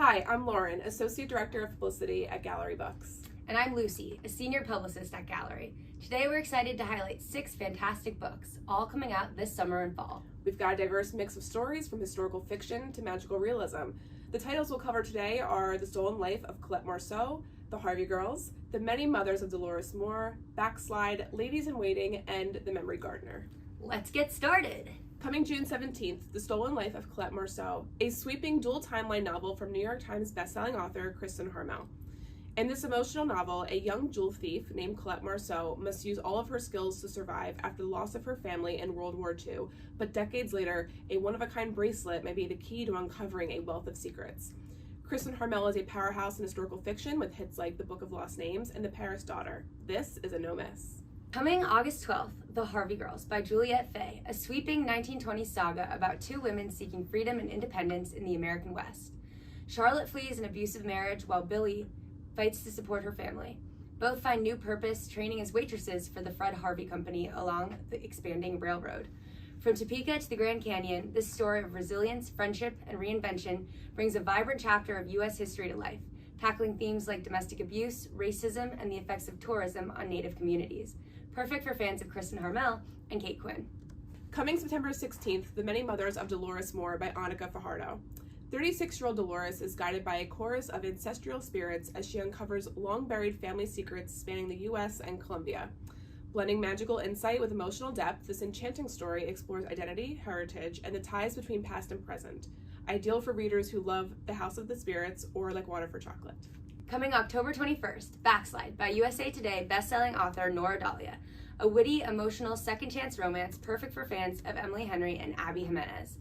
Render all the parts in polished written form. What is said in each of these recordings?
Hi, I'm Lauren, Associate Director of Publicity at Gallery Books. And I'm Lucy, a Senior Publicist at Gallery. Today we're excited to highlight 6 fantastic books, all coming out this summer and fall. We've got a diverse mix of stories from historical fiction to magical realism. The titles we'll cover today are The Stolen Life of Colette Marceau, The Harvey Girls, The Many Mothers of Dolores Moore, Backslide, Ladies in Waiting, and The Memory Gardener. Let's get started! Coming June 17th, The Stolen Life of Colette Marceau, a sweeping dual timeline novel from New York Times bestselling author Kristen Harmel. In this emotional novel, a young jewel thief named Colette Marceau must use all of her skills to survive after the loss of her family in World War II, but decades later, a one-of-a-kind bracelet may be the key to uncovering a wealth of secrets. Kristen Harmel is a powerhouse in historical fiction with hits like The Book of Lost Names and The Paris Daughter. This is a no-miss. Coming August 12th, The Harvey Girls by Juliette Fay, a sweeping 1920s saga about 2 women seeking freedom and independence in the American West. Charlotte flees an abusive marriage while Billy fights to support her family. Both find new purpose training as waitresses for the Fred Harvey Company along the expanding railroad. From Topeka to the Grand Canyon, this story of resilience, friendship, and reinvention brings a vibrant chapter of U.S. history to life, tackling themes like domestic abuse, racism, and the effects of tourism on Native communities. Perfect for fans of Kristen Harmel and Kate Quinn. Coming September 16th, The Many Mothers of Dolores Moore by Annika Fajardo. 36-year-old Dolores is guided by a chorus of ancestral spirits as she uncovers long-buried family secrets spanning the U.S. and Colombia. Blending magical insight with emotional depth, this enchanting story explores identity, heritage, and the ties between past and present. Ideal for readers who love The House of the Spirits or Like Water for Chocolate. Coming October 21st, Backslide by USA Today bestselling author Nora Dahlia, a witty, emotional second-chance romance perfect for fans of Emily Henry and Abby Jimenez.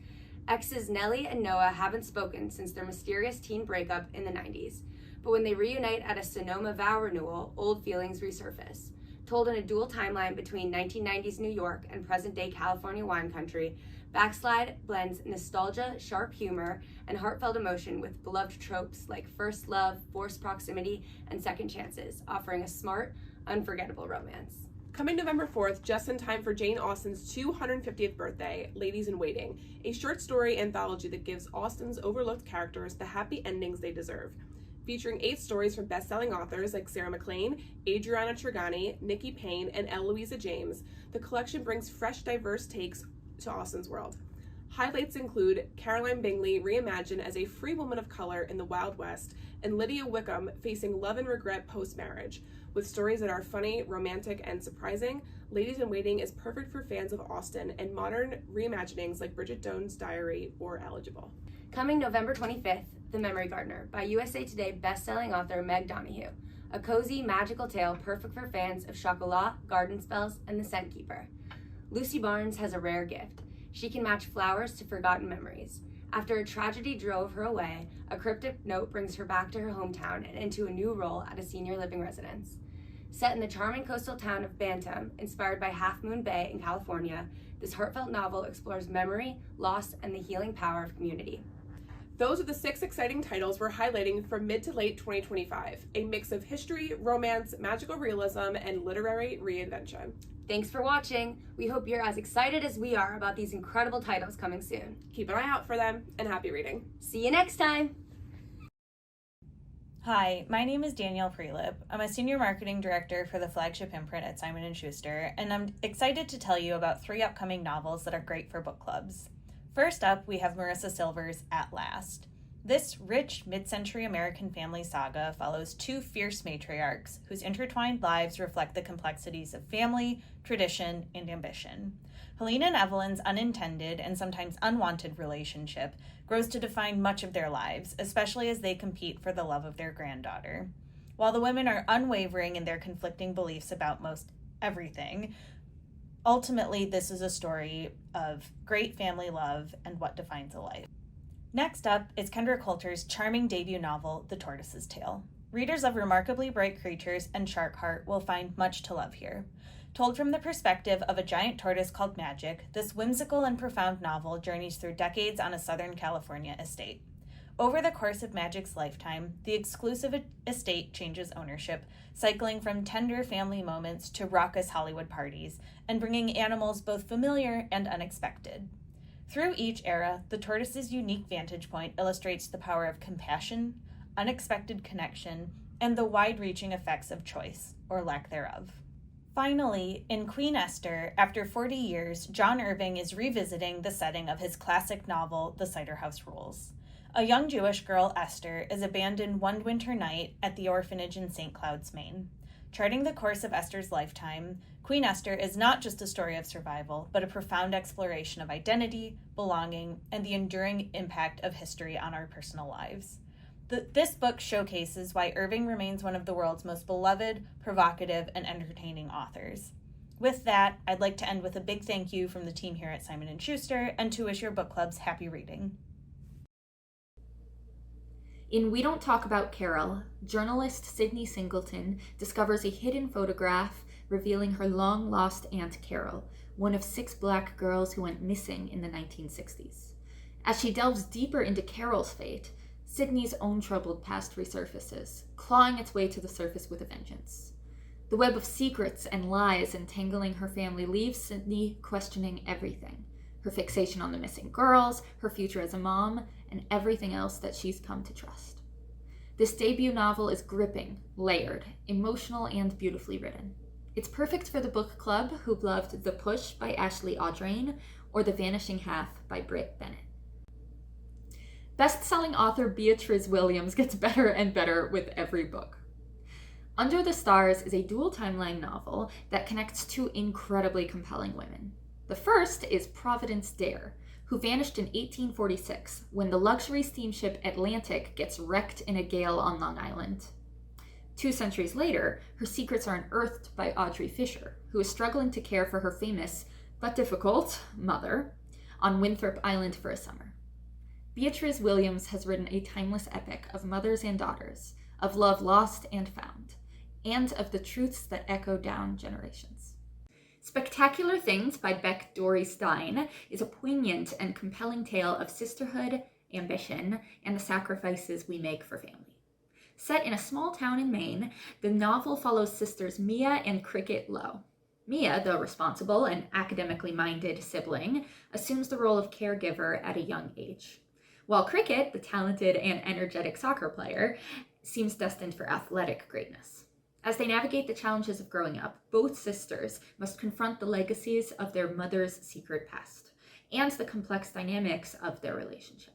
Exes Nellie and Noah haven't spoken since their mysterious teen breakup in the 90s, but when they reunite at a Sonoma vow renewal, old feelings resurface. Told in a dual timeline between 1990s New York and present-day California wine country, Backslide blends nostalgia, sharp humor, and heartfelt emotion with beloved tropes like first love, forced proximity, and second chances, offering a smart, unforgettable romance. Coming November 4th, just in time for Jane Austen's 250th birthday, Ladies in Waiting, a short story anthology that gives Austen's overlooked characters the happy endings they deserve. Featuring 8 stories from best-selling authors like Sarah MacLean, Adriana Trigani, Nikki Payne, and Eloisa James, the collection brings fresh, diverse takes to Austen's world. Highlights include Caroline Bingley reimagined as a free woman of color in the Wild West, and Lydia Wickham facing love and regret post-marriage. With stories that are funny, romantic, and surprising, Ladies in Waiting is perfect for fans of Austen and modern reimaginings like Bridget Jones' Diary or Eligible. Coming November 25th, The Memory Gardener by USA Today bestselling author Meg Donahue, a cozy, magical tale perfect for fans of chocolat, garden spells, and the scent keeper. Lucy Barnes has a rare gift. She can match flowers to forgotten memories. After a tragedy drove her away, a cryptic note brings her back to her hometown and into a new role at a senior living residence. Set in the charming coastal town of Bantam, inspired by Half Moon Bay in California, this heartfelt novel explores memory, loss, and the healing power of community. Those are the 6 exciting titles we're highlighting from mid to late 2025, a mix of history, romance, magical realism, and literary reinvention. Thanks for watching. We hope you're as excited as we are about these incredible titles coming soon. Keep an eye out for them, and happy reading. See you next time. Hi, my name is Danielle Prelip. I'm a Senior Marketing Director for the flagship imprint at Simon & Schuster, and I'm excited to tell you about 3 upcoming novels that are great for book clubs. First up, we have Marissa Silver's At Last. This rich mid-century American family saga follows 2 fierce matriarchs whose intertwined lives reflect the complexities of family, tradition, and ambition. Helena and Evelyn's unintended and sometimes unwanted relationship grows to define much of their lives, especially as they compete for the love of their granddaughter. While the women are unwavering in their conflicting beliefs about most everything, ultimately this is a story of great family love and what defines a life. Next up is Kendra Coulter's charming debut novel, The Tortoise's Tale. Readers of remarkably bright creatures and shark heart will find much to love here. Told from the perspective of a giant tortoise called Magic, this whimsical and profound novel journeys through decades on a Southern California estate. Over the course of Magic's lifetime, the exclusive estate changes ownership, cycling from tender family moments to raucous Hollywood parties, and bringing animals both familiar and unexpected. Through each era, the tortoise's unique vantage point illustrates the power of compassion, unexpected connection, and the wide-reaching effects of choice, or lack thereof. Finally, in Queen Esther, after 40 years, John Irving is revisiting the setting of his classic novel, The Cider House Rules. A young Jewish girl, Esther, is abandoned one winter night at the orphanage in St. Cloud's, Maine. Charting the course of Esther's lifetime, Queen Esther is not just a story of survival, but a profound exploration of identity, belonging, and the enduring impact of history on our personal lives. This book showcases why Irving remains one of the world's most beloved, provocative, and entertaining authors. With that, I'd like to end with a big thank you from the team here at Simon & Schuster and to wish your book clubs happy reading. In We Don't Talk About Carol, journalist Sydney Singleton discovers a hidden photograph revealing her long-lost Aunt Carol, one of 6 Black girls who went missing in the 1960s. As she delves deeper into Carol's fate, Sydney's own troubled past resurfaces, clawing its way to the surface with a vengeance. The web of secrets and lies entangling her family leaves Sydney questioning everything: her fixation on the missing girls, her future as a mom, and everything else that she's come to trust. This debut novel is gripping, layered, emotional, and beautifully written. It's perfect for the book club who loved The Push by Ashley Audrain or The Vanishing Half by Britt Bennett. Best-selling author Beatriz Williams gets better and better with every book. Under the Stars is a dual timeline novel that connects 2 incredibly compelling women. The first is Providence Dare, who vanished in 1846 when the luxury steamship Atlantic gets wrecked in a gale on Long Island. 2 centuries later, her secrets are unearthed by Audrey Fisher, who is struggling to care for her famous, but difficult, mother on Winthrop Island for a summer. Beatriz Williams has written a timeless epic of mothers and daughters, of love lost and found, and of the truths that echo down generations. Spectacular Things by Beck Dory Stein is a poignant and compelling tale of sisterhood, ambition, and the sacrifices we make for family. Set in a small town in Maine, the novel follows sisters Mia and Cricket Lowe. Mia, the responsible and academically minded sibling, assumes the role of caregiver at a young age, while Cricket, the talented and energetic soccer player, seems destined for athletic greatness. As they navigate the challenges of growing up, both sisters must confront the legacies of their mother's secret past and the complex dynamics of their relationship.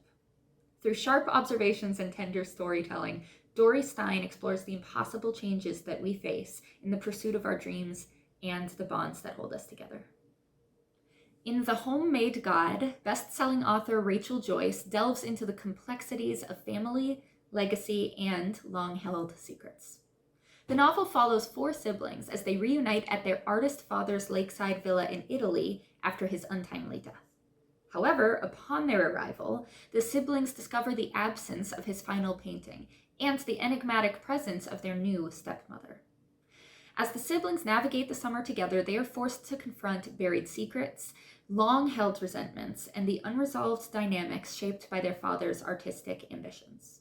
Through sharp observations and tender storytelling, Dory Stein explores the impossible changes that we face in the pursuit of our dreams and the bonds that hold us together. In The Homemade God, best-selling author Rachel Joyce delves into the complexities of family, legacy, and long-held secrets. The novel follows 4 siblings as they reunite at their artist father's lakeside villa in Italy after his untimely death. However, upon their arrival, the siblings discover the absence of his final painting and the enigmatic presence of their new stepmother. As the siblings navigate the summer together, they are forced to confront buried secrets, long-held resentments, and the unresolved dynamics shaped by their father's artistic ambitions.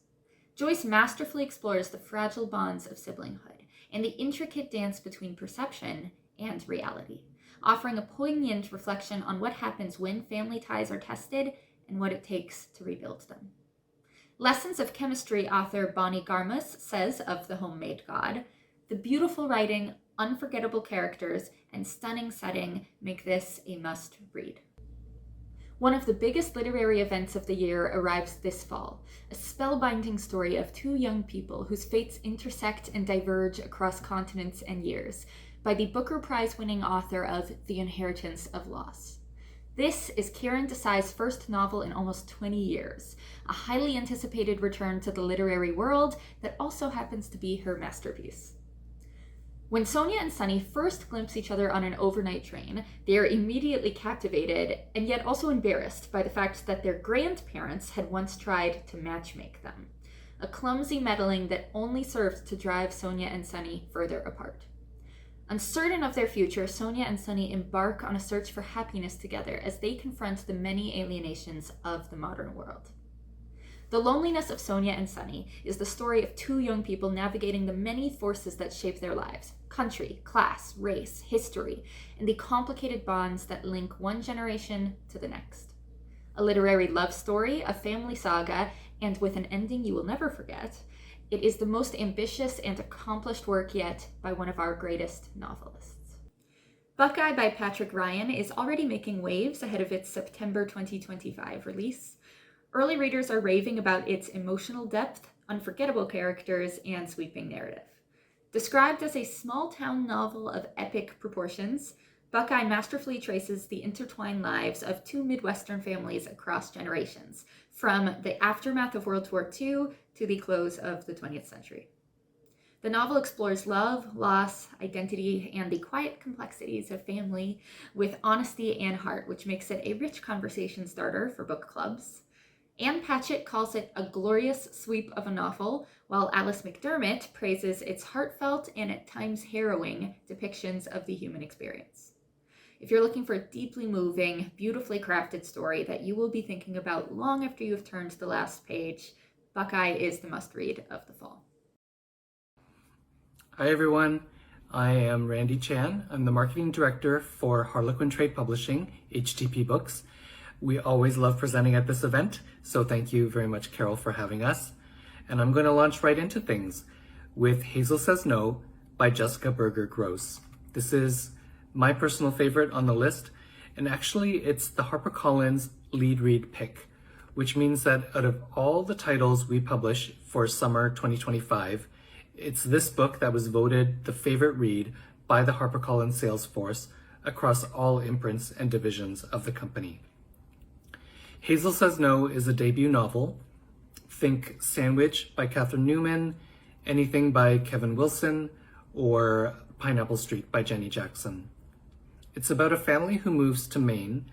Joyce masterfully explores the fragile bonds of siblinghood and the intricate dance between perception and reality, offering a poignant reflection on what happens when family ties are tested and what it takes to rebuild them. Lessons of Chemistry author Bonnie Garmus says of The Homemade God, "The beautiful writing, unforgettable characters, and stunning setting make this a must-read." One of the biggest literary events of the year arrives this fall, a spellbinding story of 2 young people whose fates intersect and diverge across continents and years, by the Booker Prize-winning author of The Inheritance of Loss. This is Karen Desai's first novel in almost 20 years, a highly anticipated return to the literary world that also happens to be her masterpiece. When Sonia and Sunny first glimpse each other on an overnight train, they are immediately captivated and yet also embarrassed by the fact that their grandparents had once tried to matchmake them, a clumsy meddling that only served to drive Sonia and Sunny further apart. Uncertain of their future, Sonia and Sunny embark on a search for happiness together as they confront the many alienations of the modern world. The Loneliness of Sonia and Sunny is the story of 2 young people navigating the many forces that shape their lives: country, class, race, history, and the complicated bonds that link one generation to the next. A literary love story, a family saga, and with an ending you will never forget, it is the most ambitious and accomplished work yet by one of our greatest novelists. Buckeye by Patrick Ryan is already making waves ahead of its September 2025 release. Early readers are raving about its emotional depth, unforgettable characters, and sweeping narrative. Described as a small-town novel of epic proportions, Buckeye masterfully traces the intertwined lives of two Midwestern families across generations, from the aftermath of World War II to the close of the 20th century. The novel explores love, loss, identity, and the quiet complexities of family with honesty and heart, which makes it a rich conversation starter for book clubs. Anne Patchett calls it a glorious sweep of a novel, while Alice McDermott praises its heartfelt and at times harrowing depictions of the human experience. If you're looking for a deeply moving, beautifully crafted story that you will be thinking about long after you have turned the last page, Buckeye is the must-read of the fall. Hi everyone, I am Randy Chan. I'm the marketing director for Harlequin Trade Publishing, HTP Books. We always love presenting at this event, so thank you very much, Carol, for having us. And I'm going to launch right into things with Hazel Says No by Jessica Berger Gross. This is my personal favorite on the list, and actually it's the HarperCollins lead read pick, which means that out of all the titles we publish for summer 2025, it's this book that was voted the favorite read by the HarperCollins sales force across all imprints and divisions of the company. Hazel Says No is a debut novel. Think Sandwich by Catherine Newman, Anything by Kevin Wilson, or Pineapple Street by Jenny Jackson. It's about a family who moves to Maine,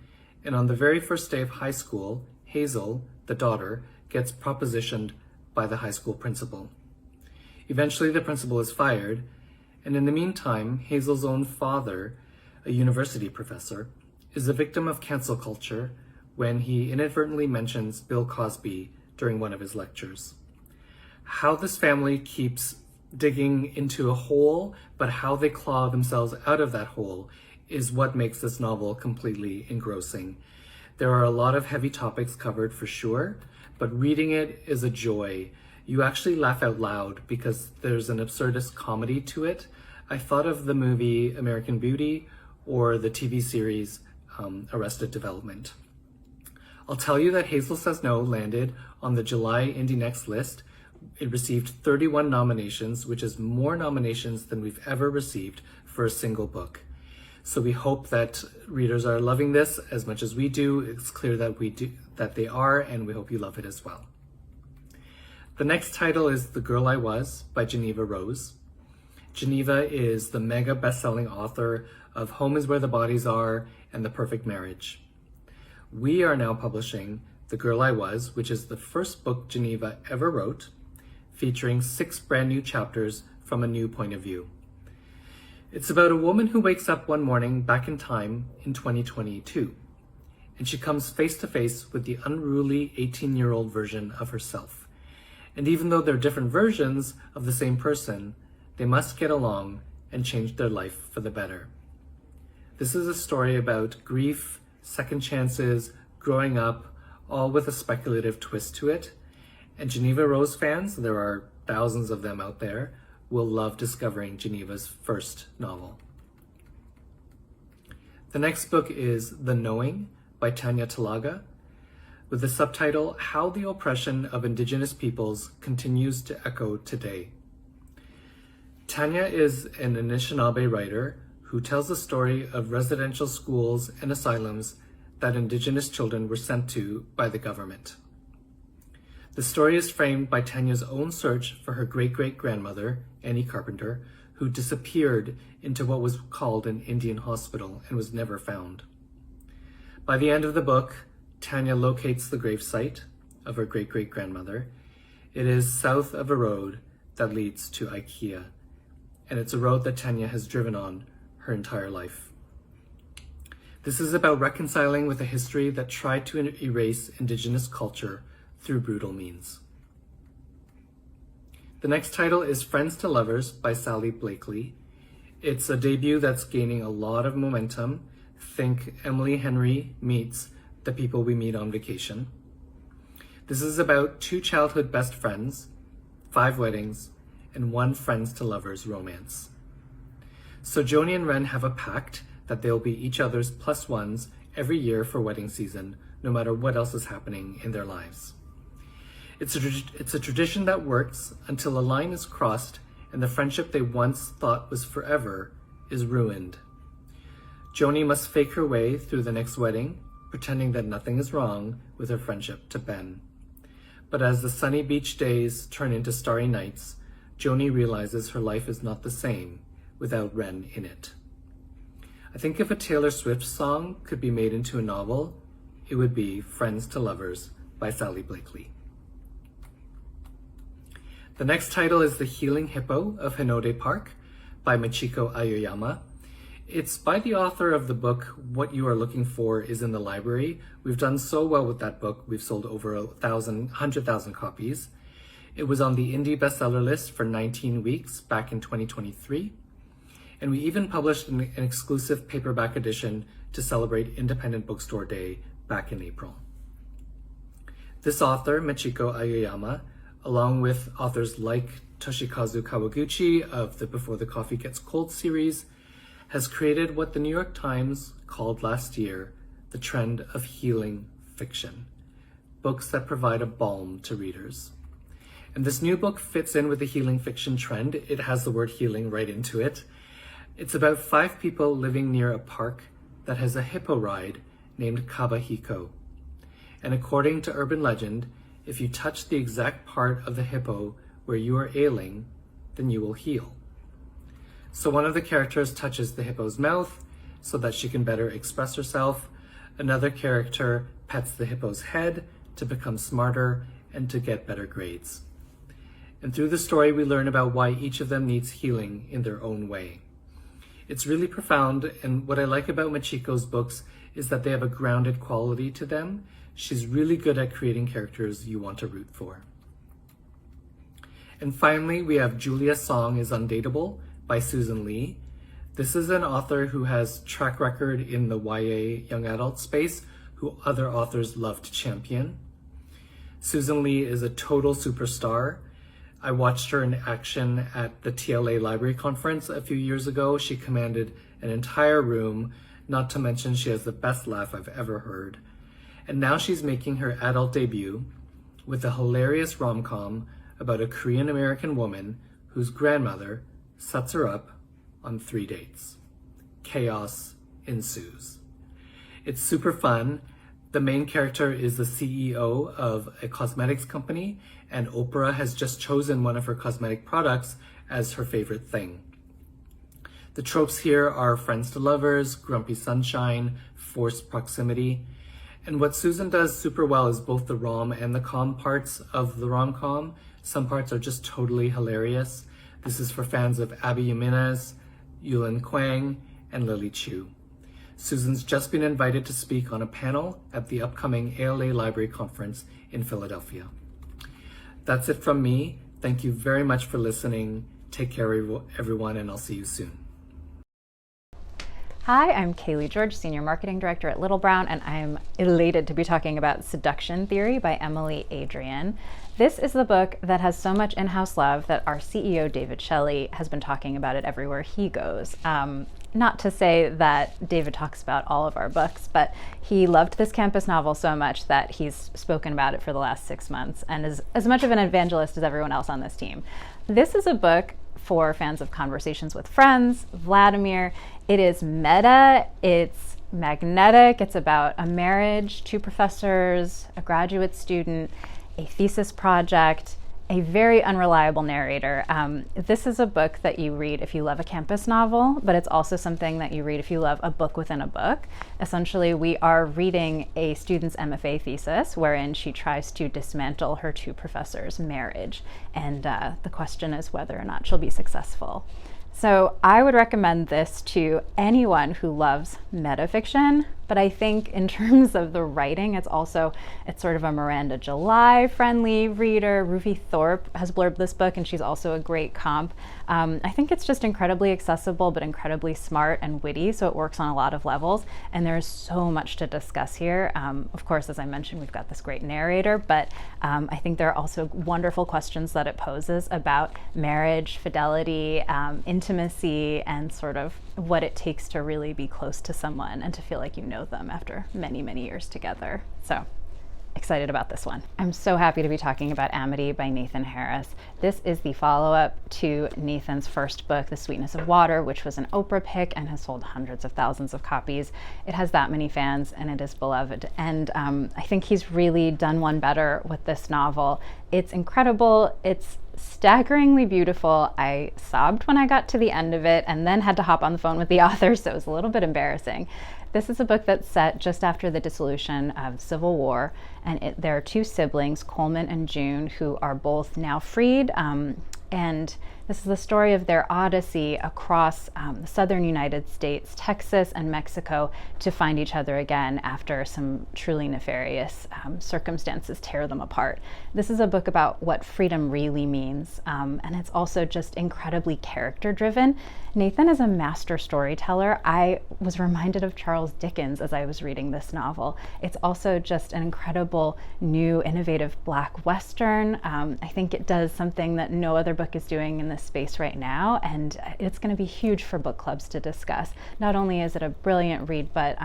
and on the very first day of high school, Hazel, the daughter, gets propositioned by the high school principal. Eventually, the principal is fired, and in the meantime, Hazel's own father, a university professor, is a victim of cancel culture when he inadvertently mentions Bill Cosby during one of his lectures. How this family keeps digging into a hole, but how they claw themselves out of that hole is what makes this novel completely engrossing. There are a lot of heavy topics covered for sure, but reading it is a joy. You actually laugh out loud because there's an absurdist comedy to it. I thought of the movie American Beauty or the TV series Arrested Development. I'll tell you that Hazel Says No landed on the July Indie Next list. It received 31 nominations, which is more nominations than we've ever received for a single book. So we hope that readers are loving this as much as we do. It's clear that they are, and we hope you love it as well. The next title is The Girl I Was by Geneva Rose. Geneva is the mega best-selling author of Home is Where the Bodies Are and The Perfect Marriage. We are now publishing The Girl I Was, which is the first book Geneva ever wrote, featuring 6 brand new chapters from a new point of view. It's about a woman who wakes up one morning back in time in 2022, and she comes face to face with the unruly 18-year-old version of herself. And even though they're different versions of the same person, they must get along and change their life for the better. This is a story about grief, second chances, growing up, all with a speculative twist to it. And Geneva Rose fans, there are thousands of them out there, will love discovering Geneva's first novel. The next book is The Knowing by Tanya Talaga, with the subtitle, How the Oppression of Indigenous Peoples Continues to Echo Today. Tanya is an Anishinaabe writer who tells the story of residential schools and asylums that Indigenous children were sent to by the government. The story is framed by Tanya's own search for her great-great-grandmother, Annie Carpenter, who disappeared into what was called an Indian hospital and was never found. By the end of the book, Tanya locates the gravesite of her great-great-grandmother. It is south of a road that leads to IKEA, and it's a road that Tanya has driven on her entire life. This is about reconciling with a history that tried to erase Indigenous culture through brutal means. The next title is Friends to Lovers by Sally Blakely. It's a debut that's gaining a lot of momentum. Think Emily Henry meets the people we meet on vacation. This is about 2 childhood best friends, 5 weddings, and 1 friends to lovers romance. So Joni and Ren have a pact that they'll be each other's plus ones every year for wedding season, no matter what else is happening in their lives. It's a tradition that works until a line is crossed and the friendship they once thought was forever is ruined. Joni must fake her way through the next wedding, pretending that nothing is wrong with her friendship to Ben. But as the sunny beach days turn into starry nights, Joni realizes her life is not the same without Ren in it. I think if a Taylor Swift song could be made into a novel, it would be Friends to Lovers by Sally Blakely. The next title is The Healing Hippo of Hinode Park by Michiko Aoyama. It's by the author of the book, What You Are Looking For Is in the Library. We've done so well with that book. We've sold over 100,000 copies. It was on the indie bestseller list for 19 weeks back in 2023. And we even published an exclusive paperback edition to celebrate Independent Bookstore Day back in April. This author, Michiko Aoyama, along with authors like Toshikazu Kawaguchi of the Before the Coffee Gets Cold series, has created what the New York Times called last year the trend of healing fiction, books that provide a balm to readers. And this new book fits in with the healing fiction trend. It has the word healing right into it. It's about 5 people living near a park that has a hippo ride named Kabahiko. And according to urban legend, if you touch the exact part of the hippo where you are ailing, then you will heal. So one of the characters touches the hippo's mouth so that she can better express herself. Another character pets the hippo's head to become smarter and to get better grades. And through the story, we learn about why each of them needs healing in their own way. It's really profound, and what I like about Michiko's books is that they have a grounded quality to them. She's really good at creating characters you want to root for. And finally, we have Julia's Song is Undateable by Susan Lee. This is an author who has track record in the YA young adult space, who other authors love to champion. Susan Lee is a total superstar. I watched her in action at the TLA Library Conference a few years ago. She commanded an entire room, not to mention she has the best laugh I've ever heard. And now she's making her adult debut with a hilarious rom-com about a Korean-American woman whose grandmother sets her up on 3 dates. Chaos ensues. It's super fun. The main character is the CEO of a cosmetics company, and Oprah has just chosen one of her cosmetic products as her favorite thing. The tropes here are friends to lovers, grumpy sunshine, forced proximity. And what Susan does super well is both the rom and the com parts of the rom-com. Some parts are just totally hilarious. This is for fans of Abby Jimenez, Yulin Kwang, and Lily Chu. Susan's just been invited to speak on a panel at the upcoming ALA Library Conference in Philadelphia. That's it from me. Thank you very much for listening. Take care, everyone, and I'll see you soon. Hi, I'm Kaylee George, Senior Marketing Director at Little Brown, and I'm elated to be talking about Seduction Theory by Emily Adrian. This is the book that has so much in-house love that our CEO, David Shelley, has been talking about it everywhere he goes. Not to say that David talks about all of our books, but he loved this campus novel so much that he's spoken about it for the last 6 months and is as much of an evangelist as everyone else on this team. This is a book for fans of Conversations with Friends, Vladimir. It is meta, it's magnetic, it's about a marriage, 2 professors, a graduate student, a thesis project, a very unreliable narrator. This is a book that you read if you love a campus novel, but it's also something that you read if you love a book within a book. Essentially, we are reading a student's MFA thesis wherein she tries to dismantle her 2 professors' marriage. And the question is whether or not she'll be successful. So I would recommend this to anyone who loves metafiction, But I think in terms of the writing, it's sort of a Miranda July friendly reader. Rufi Thorpe has blurbed this book, and she's also a great comp. I think it's just incredibly accessible, but incredibly smart and witty, so it works on a lot of levels, and there's so much to discuss here. Of course, as I mentioned, we've got this great narrator, but I think there are also wonderful questions that it poses about marriage, fidelity, intimacy, and sort of what it takes to really be close to someone and to feel like you know them after many, many years together. So excited about this one. I'm so happy to be talking about Amity by Nathan Harris. This is the follow-up to Nathan's first book, The Sweetness of Water, which was an Oprah pick and has sold hundreds of thousands of copies. It has that many fans and it is beloved. And I think he's really done one better with this novel. It's incredible. It's staggeringly beautiful. I sobbed when I got to the end of it and then had to hop on the phone with the author, so it was a little bit embarrassing. This is a book that's set just after the dissolution of the Civil War, and there are two siblings, Coleman and June, who are both now freed, and this is the story of their odyssey across the southern United States, Texas, and Mexico to find each other again after some truly nefarious circumstances tear them apart. This is a book about what freedom really means, and it's also just incredibly character-driven. Nathan is a master storyteller. I was reminded of Charles Dickens as I was reading this novel. It's also just an incredible, new, innovative Black Western. I think it does something that no other book is doing in this space right now, and it's going to be huge for book clubs to discuss. Not only is it a brilliant read, but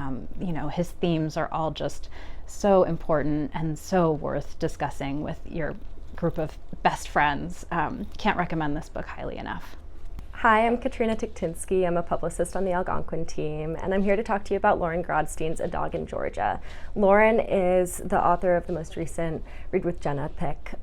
his themes are all just so important and so worth discussing with your group of best friends. Can't recommend this book highly enough. Hi, I'm Katrina Tiktinsky. I'm a publicist on the Algonquin team, and I'm here to talk to you about Lauren Grodstein's A Dog in Georgia. Lauren is the author of the most recent Read with Jenna pick,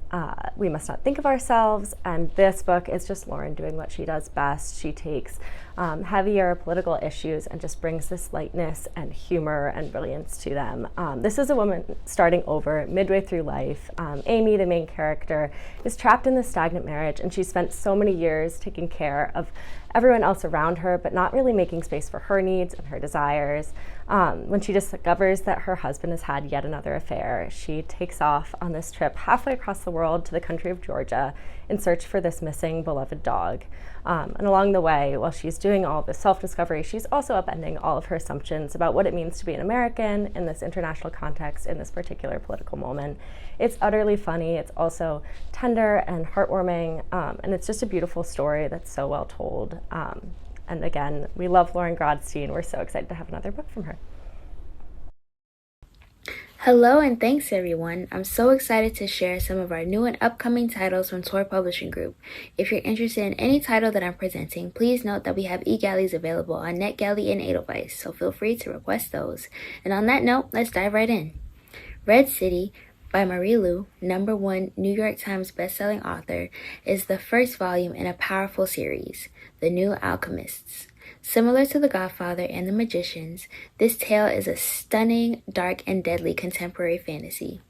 We Must Not Think of Ourselves, and this book is just Lauren doing what she does best. She takes heavier political issues and just brings this lightness and humor and brilliance to them. This is a woman starting over midway through life. Amy, the main character, is trapped in this stagnant marriage, and she spent so many years taking care of everyone else around her, but not really making space for her needs and her desires. When she discovers that her husband has had yet another affair, she takes off on this trip halfway across the world to the country of Georgia in search for this missing beloved dog. And along the way, while she's doing all this self-discovery, she's also upending all of her assumptions about what it means to be an American in this international context, in this particular political moment. It's utterly funny. It's also tender and heartwarming, and it's just a beautiful story that's so well told. And again, we love Lauren Grodstein. We're so excited to have another book from her. Hello and thanks everyone. I'm so excited to share some of our new and upcoming titles from Tor Publishing Group. If you're interested in any title that I'm presenting, please note that we have e-galleys available on NetGalley and Edelweiss, so feel free to request those. And on that note, let's dive right in. Red City by Marie Lu, #1 New York Times bestselling author, is the first volume in a powerful series, The New Alchemists. Similar to The Godfather and The Magicians, this tale is a stunning, dark, and deadly contemporary fantasy.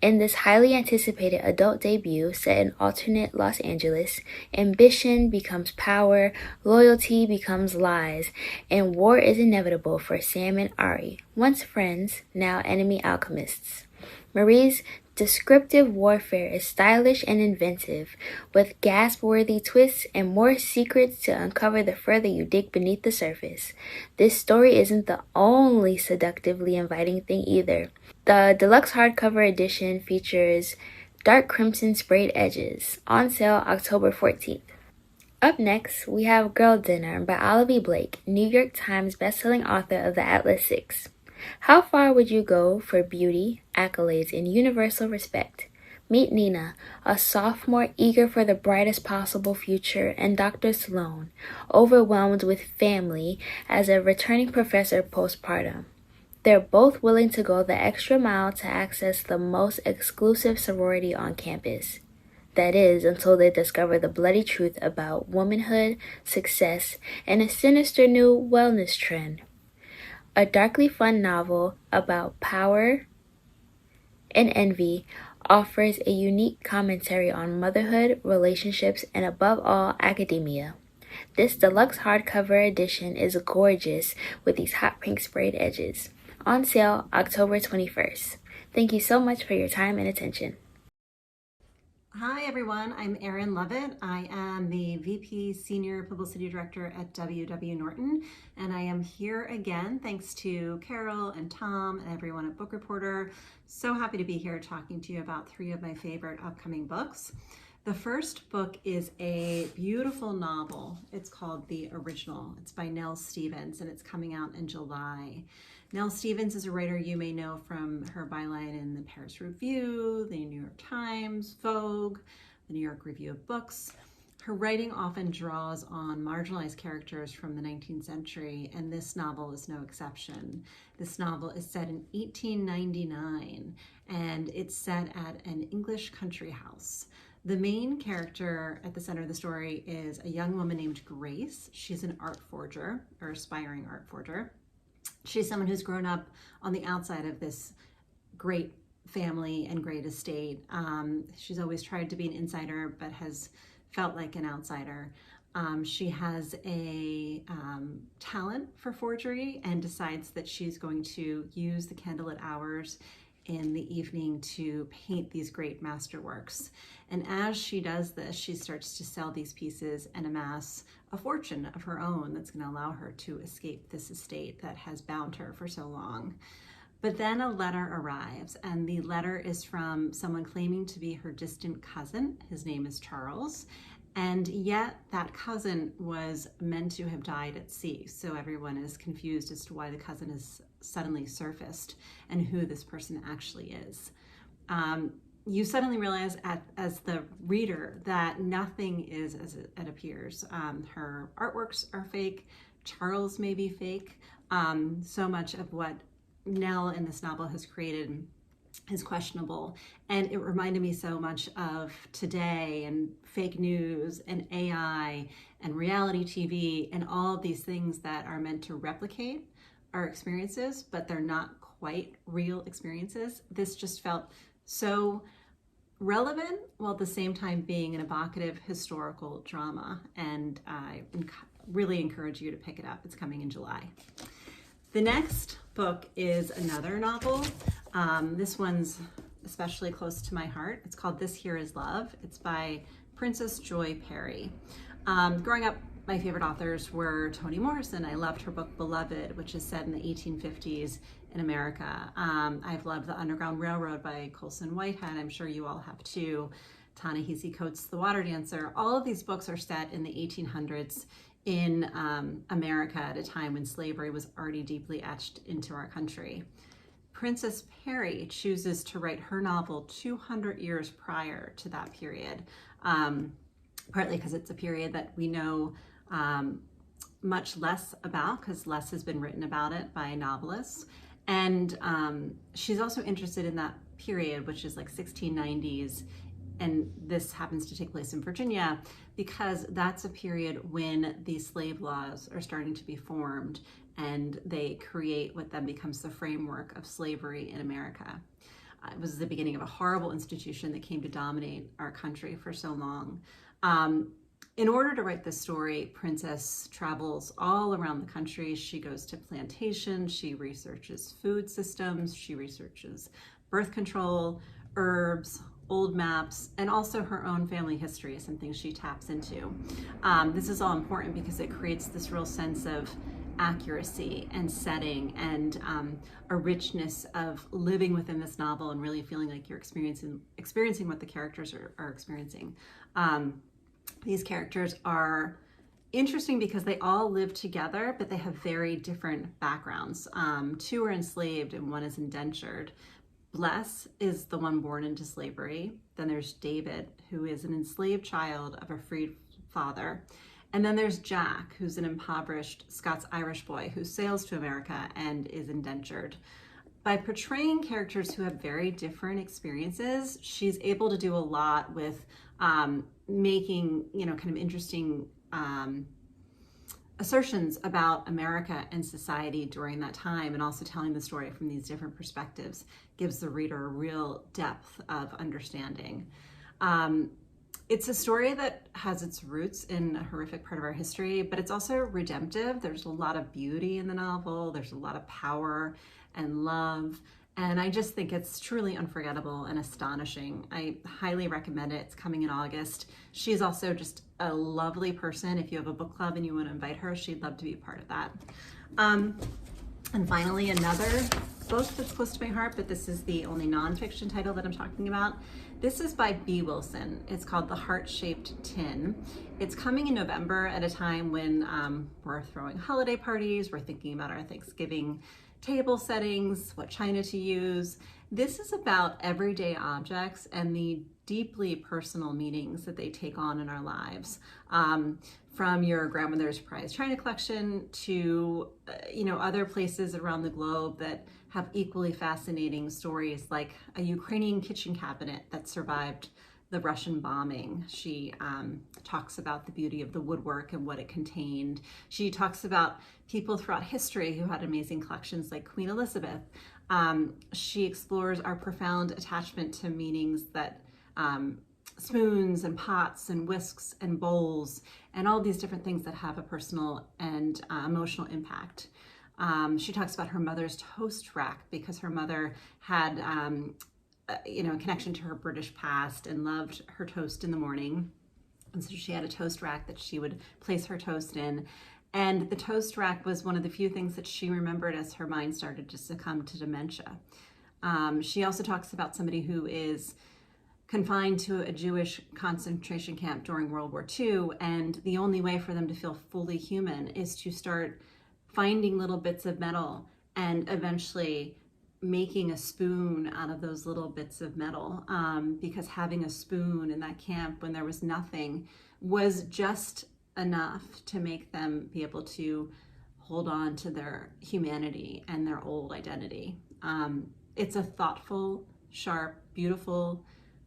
In this highly anticipated adult debut set in alternate Los Angeles, ambition becomes power, loyalty becomes lies, and war is inevitable for Sam and Ari, once friends, now enemy alchemists. Marie's descriptive warfare is stylish and inventive, with gasp-worthy twists and more secrets to uncover the further you dig beneath the surface. This story isn't the only seductively inviting thing either. The deluxe hardcover edition features dark crimson sprayed edges, on sale October 14th. Up next, we have Girl Dinner by Olivia Blake, New York Times bestselling author of the Atlas Six. How far would you go for beauty, accolades, and universal respect? Meet Nina, a sophomore eager for the brightest possible future, and Dr. Sloan, overwhelmed with family as a returning professor postpartum. They're both willing to go the extra mile to access the most exclusive sorority on campus. That is, until they discover the bloody truth about womanhood, success, and a sinister new wellness trend. A darkly fun novel about power and envy offers a unique commentary on motherhood, relationships, and above all, academia. This deluxe hardcover edition is gorgeous with these hot pink sprayed edges. on sale October 21st. Thank you so much for your time and attention. Hi everyone, I'm Erin Lovett. I am the VP Senior Publicity Director at WW Norton, and I am here again thanks to Carol and Tom and everyone at Book Reporter. So happy to be here talking to you about 3 of my favorite upcoming books. The first book is a beautiful novel. It's called The Original. It's by Nell Stevens and it's coming out in July. Nell Stevens is a writer you may know from her byline in the Paris Review, the New York Times, Vogue, the New York Review of Books. Her writing often draws on marginalized characters from the 19th century, and this novel is no exception. This novel is set in 1899, and it's set at an English country house. The main character at the center of the story is a young woman named Grace. She's an art forger, or aspiring art forger. She's someone who's grown up on the outside of this great family and great estate. She's always tried to be an insider, but has felt like an outsider. She has a talent for forgery and decides that she's going to use the candlelit hours in the evening to paint these great masterworks. And as she does this, she starts to sell these pieces and amass a fortune of her own that's going to allow her to escape this estate that has bound her for so long. But then a letter arrives, and the letter is from someone claiming to be her distant cousin. His name is Charles. And yet that cousin was meant to have died at sea. So everyone is confused as to why the cousin has suddenly surfaced and who this person actually is. You suddenly realize as the reader that nothing is as it appears. Her artworks are fake. Charles may be fake. So much of what Nell in this novel has created is questionable. And it reminded me so much of today and fake news and AI and reality TV and all of these things that are meant to replicate our experiences, but they're not quite real experiences. This just felt so relevant while at the same time being an evocative historical drama. And I really encourage you to pick it up. It's coming in July. The next book is another novel. This one's especially close to my heart. It's called This Here Is Love. It's by Princess Joy Perry. Growing up, my favorite authors were Toni Morrison. I loved her book Beloved, which is set in the 1850s in America. I've loved The Underground Railroad by Colson Whitehead. I'm sure you all have too. Ta-Nehisi Coates' The Water Dancer. All of these books are set in the 1800s in America at a time when slavery was already deeply etched into our country. Princess Perry chooses to write her novel 200 years prior to that period, partly because it's a period that we know much less about, because less has been written about it by novelists. And she's also interested in that period, which is like 1690s, and this happens to take place in Virginia, because that's a period when the slave laws are starting to be formed and they create what then becomes the framework of slavery in America. It was the beginning of a horrible institution that came to dominate our country for so long. In order to write this story, Princess travels all around the country. She goes to plantations, she researches food systems, she researches birth control, herbs, old maps, and also her own family history is something she taps into. This is all important because it creates this real sense of accuracy and setting and a richness of living within this novel and really feeling like you're experiencing what the characters are experiencing. These characters are interesting because they all live together, but they have very different backgrounds. 2 are enslaved and 1 is indentured. Bless is the one born into slavery. Then there's David, who is an enslaved child of a freed father. And then there's Jack, who's an impoverished Scots-Irish boy who sails to America and is indentured. By portraying characters who have very different experiences, she's able to do a lot with making, kind of interesting assertions about America and society during that time, and also telling the story from these different perspectives gives the reader a real depth of understanding. It's a story that has its roots in a horrific part of our history, but it's also redemptive. There's a lot of beauty in the novel. There's a lot of power and love. And I just think it's truly unforgettable and astonishing. I highly recommend it. It's coming in August. She's also just a lovely person. If you have a book club and you want to invite her, she'd love to be a part of that. And finally, another book that's close to my heart, but this is the only nonfiction title that I'm talking about. This is by B. Wilson. It's called The Heart-Shaped Tin. It's coming in November at a time when we're throwing holiday parties, we're thinking about our Thanksgiving table settings, what china to use. This is about everyday objects and the deeply personal meanings that they take on in our lives. From your grandmother's prized china collection to other places around the globe that have equally fascinating stories, like a Ukrainian kitchen cabinet that survived the Russian bombing. She talks about the beauty of the woodwork and what it contained. She talks about people throughout history who had amazing collections like Queen Elizabeth. She explores our profound attachment to meanings that spoons and pots and whisks and bowls and all these different things that have a personal and emotional impact. She talks about her mother's toast rack because her mother had a connection to her British past and loved her toast in the morning. And so she had a toast rack that she would place her toast in. And the toast rack was one of the few things that she remembered as her mind started to succumb to dementia. She also talks about somebody who is confined to a Jewish concentration camp during World War II, and the only way for them to feel fully human is to start finding little bits of metal and eventually making a spoon out of those little bits of metal, because having a spoon in that camp when there was nothing was just enough to make them be able to hold on to their humanity and their old identity. It's a thoughtful, sharp, beautiful,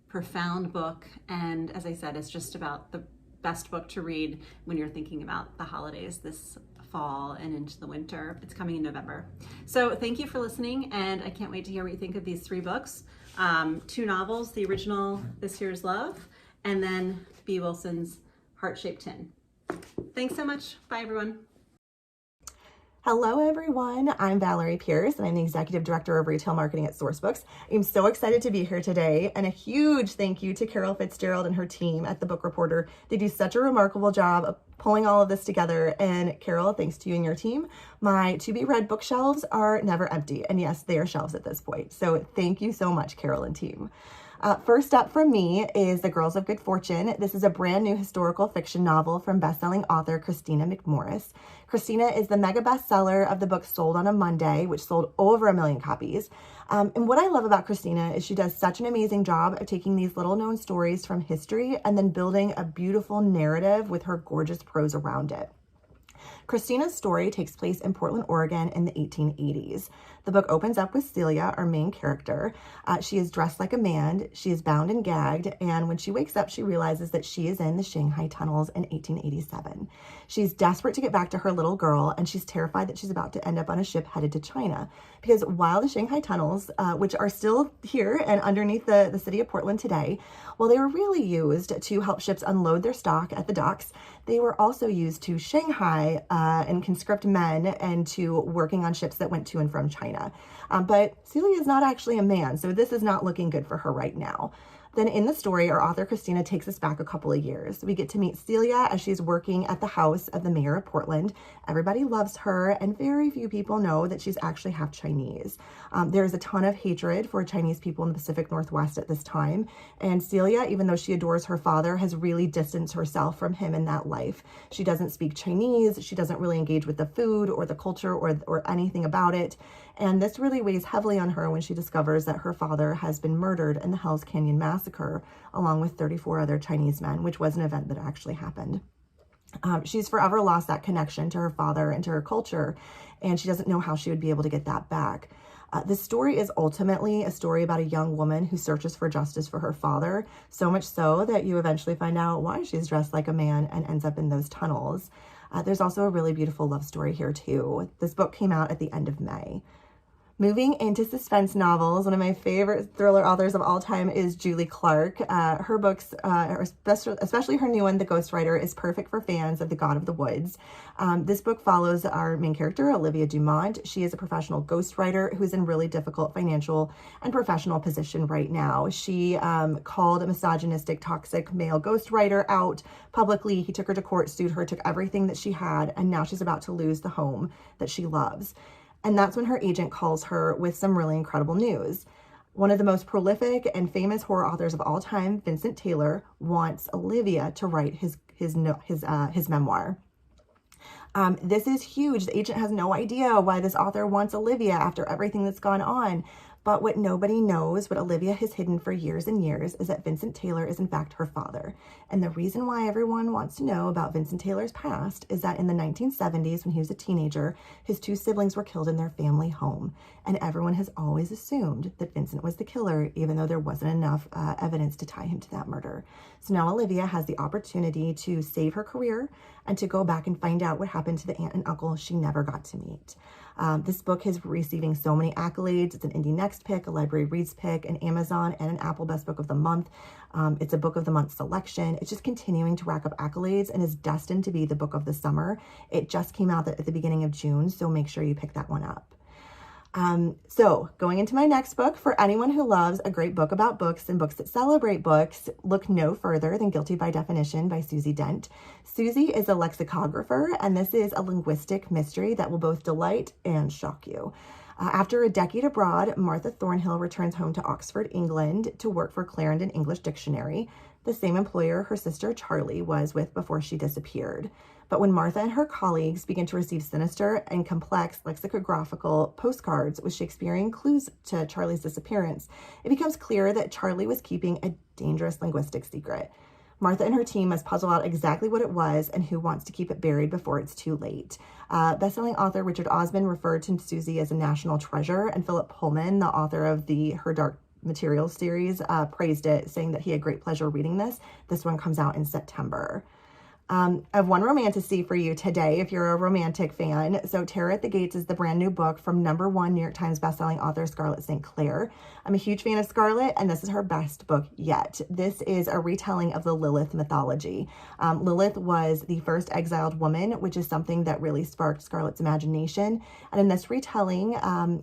profound book, and as I said, it's just about the best book to read when you're thinking about the holidays this fall and into the winter. It's coming in November. So thank you for listening, and I can't wait to hear what you think of these 3 books. 2 novels, the original This Year's Love, and then B. Wilson's Heart-Shaped Tin. Thanks so much. Bye, everyone. Hello, everyone. I'm Valerie Pierce, and I'm the Executive Director of Retail Marketing at Sourcebooks. I'm so excited to be here today, and a huge thank you to Carol Fitzgerald and her team at The Book Reporter. They do such a remarkable job of pulling all of this together, and Carol, thanks to you and your team, my to-be-read bookshelves are never empty, and yes, they are shelves at this point. So thank you so much, Carol and team. First up from me is The Girls of Good Fortune. This is a brand new historical fiction novel from best-selling author Christina McMorris. Christina is the mega bestseller of the book Sold on a Monday, which sold over 1 million copies. And what I love about Christina is she does such an amazing job of taking these little-known stories from history and then building a beautiful narrative with her gorgeous prose around it. Christina's story takes place in Portland, Oregon in the 1880s. The book opens up with Celia, our main character. She is dressed like a man, she is bound and gagged, and when she wakes up, she realizes that she is in the Shanghai tunnels in 1887. She's desperate to get back to her little girl, and she's terrified that she's about to end up on a ship headed to China. Because while the Shanghai tunnels, which are still here and underneath the city of Portland today, well, they were really used to help ships unload their stock at the docks. They were also used to Shanghai and conscript men and to working on ships that went to and from China. But Celia is not actually a man, so this is not looking good for her right now. Then in the story, our author Christina takes us back a couple of years. We get to meet Celia as she's working at the house of the mayor of Portland. Everybody loves her, and very few people know that she's actually half Chinese. There's a ton of hatred for Chinese people in the Pacific Northwest at this time, and Celia, even though she adores her father, has really distanced herself from him in that life. She doesn't speak Chinese, she doesn't really engage with the food or the culture or anything about it, and this really weighs heavily on her when she discovers that her father has been murdered in the Hell's Canyon Massacre, along with 34 other Chinese men, which was an event that actually happened. She's forever lost that connection to her father and to her culture, and she doesn't know how she would be able to get that back. This story is ultimately a story about a young woman who searches for justice for her father, so much so that you eventually find out why she's dressed like a man and ends up in those tunnels. There's also a really beautiful love story here too. This book came out at the end of May. Moving into suspense novels, one of my favorite thriller authors of all time is Julie Clark. Her books, especially her new one, The Ghostwriter, is perfect for fans of The God of the Woods. This book follows our main character, Olivia Dumont. She is a professional ghostwriter who is in really difficult financial and professional position right now. She called a misogynistic, toxic male ghostwriter out publicly. He took her to court, sued her, took everything that she had, and now she's about to lose the home that she loves. And that's when her agent calls her with some really incredible news. One of the most prolific and famous horror authors of all time, Vincent Taylor, wants Olivia to write his memoir. This is huge. The agent has no idea why this author wants Olivia after everything that's gone on. But what nobody knows, what Olivia has hidden for years and years, is that Vincent Taylor is in fact her father. And the reason why everyone wants to know about Vincent Taylor's past is that in the 1970s, when he was a teenager, his two siblings were killed in their family home. And everyone has always assumed that Vincent was the killer, even though there wasn't enough evidence to tie him to that murder. So now Olivia has the opportunity to save her career and to go back and find out what happened to the aunt and uncle she never got to meet. This book is receiving so many accolades. It's an Indie Next pick, a Library Reads pick, an Amazon and an Apple Best Book of the Month. It's a Book of the Month selection. It's just continuing to rack up accolades and is destined to be the book of the summer. It just came out at the beginning of June, so make sure you pick that one up. So going into my next book, for anyone who loves a great book about books and books that celebrate books, look no further than Guilty by Definition by Susie Dent. Susie is a lexicographer, and this is a linguistic mystery that will both delight and shock you. After a decade abroad, Martha Thornhill returns home to Oxford, England to work for Clarendon English Dictionary, the same employer her sister Charlie was with before she disappeared. But when Martha and her colleagues begin to receive sinister and complex lexicographical postcards with Shakespearean clues to Charlie's disappearance, it becomes clear that Charlie was keeping a dangerous linguistic secret. Martha and her team must puzzle out exactly what it was and who wants to keep it buried before it's too late. Bestselling author Richard Osman referred to Susie as a national treasure, and Philip Pullman, the author of the Her Dark Materials series, praised it, saying that he had great pleasure reading this. This one comes out in September. I have one romantasy for you today if you're a romantic fan. So Terror at the Gates is the brand new book from #1 New York Times bestselling author Scarlett St. Clair. I'm a huge fan of Scarlett, and this is her best book yet. This is a retelling of the Lilith mythology. Lilith was the first exiled woman, which is something that really sparked Scarlett's imagination. And in this retelling,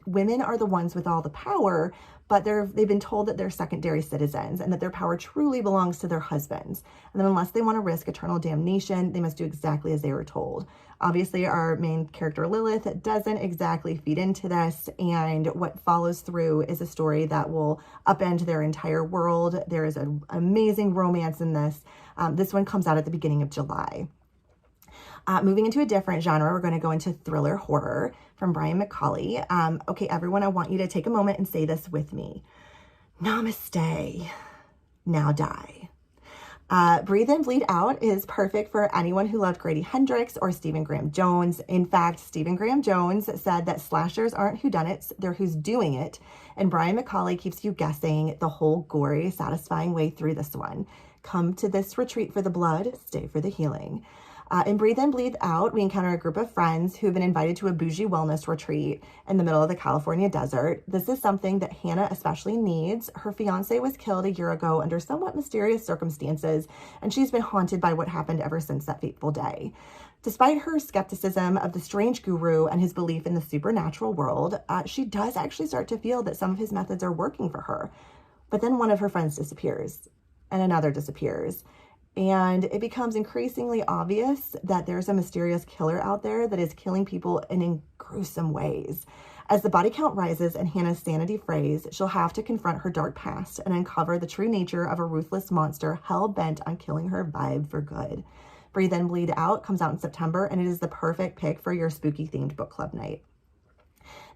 women are the ones with all the power, but they've been told that they're secondary citizens and that their power truly belongs to their husbands. And then unless they want to risk eternal damnation, they must do exactly as they were told. Obviously, our main character Lilith doesn't exactly feed into this, and what follows through is a story that will upend their entire world. There is an amazing romance in this. This one comes out at the beginning of July. Moving into a different genre, we're going to go into thriller horror from Brian McCauley. Okay, everyone, I want you to take a moment and say this with me. Namaste. Now die. Breathe In, Bleed Out is perfect for anyone who loved Grady Hendrix or Stephen Graham Jones. In fact, Stephen Graham Jones said that slashers aren't whodunits, they're who's doing it. And Brian McCauley keeps you guessing the whole gory, satisfying way through this one. Come to this retreat for the blood, stay for the healing. In Breathe In, Bleed Out, we encounter a group of friends who've been invited to a bougie wellness retreat in the middle of the California desert. This is something that Hannah especially needs. Her fiance was killed a year ago under somewhat mysterious circumstances, and she's been haunted by what happened ever since that fateful day. Despite her skepticism of the strange guru and his belief in the supernatural world, she does actually start to feel that some of his methods are working for her. But then one of her friends disappears, and another disappears. And it becomes increasingly obvious that there's a mysterious killer out there that is killing people in gruesome ways. As the body count rises and Hannah's sanity frays, she'll have to confront her dark past and uncover the true nature of a ruthless monster hell-bent on killing her vibe for good. Breathe In, Bleed Out comes out in September, and it is the perfect pick for your spooky-themed book club night.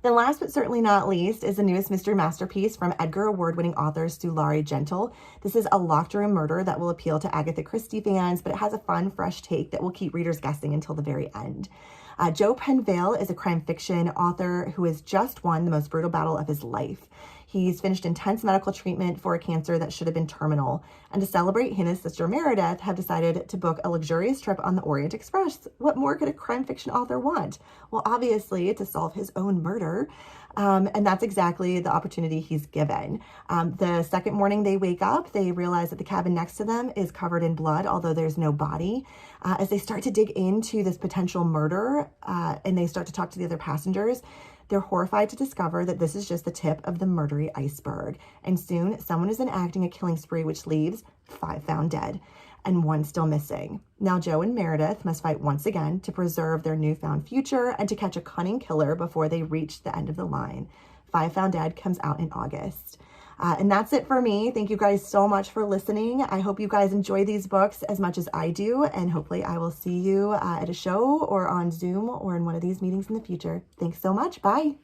Then last but certainly not least is the newest mystery masterpiece from Edgar Award-winning author Sulari Gentle. This is a locked room murder that will appeal to Agatha Christie fans, but it has a fun, fresh take that will keep readers guessing until the very end. Joe Penvale is a crime fiction author who has just won the most brutal battle of his life. He's finished intense medical treatment for a cancer that should have been terminal. And to celebrate, he and his sister Meredith have decided to book a luxurious trip on the Orient Express. What more could a crime fiction author want? Well, obviously, to solve his own murder. And that's exactly the opportunity he's given. The second morning they wake up, they realize that the cabin next to them is covered in blood, although there's no body. As they start to dig into this potential murder and they start to talk to the other passengers, they're horrified to discover that this is just the tip of the murdery iceberg. And soon someone is enacting a killing spree which leaves 5 found dead and 1 still missing. Now Joe and Meredith must fight once again to preserve their newfound future and to catch a cunning killer before they reach the end of the line. 5 Found Dead comes out in August. And that's it for me. Thank you guys so much for listening. I hope you guys enjoy these books as much as I do, and hopefully I will see you at a show or on Zoom or in one of these meetings in the future. Thanks so much. Bye.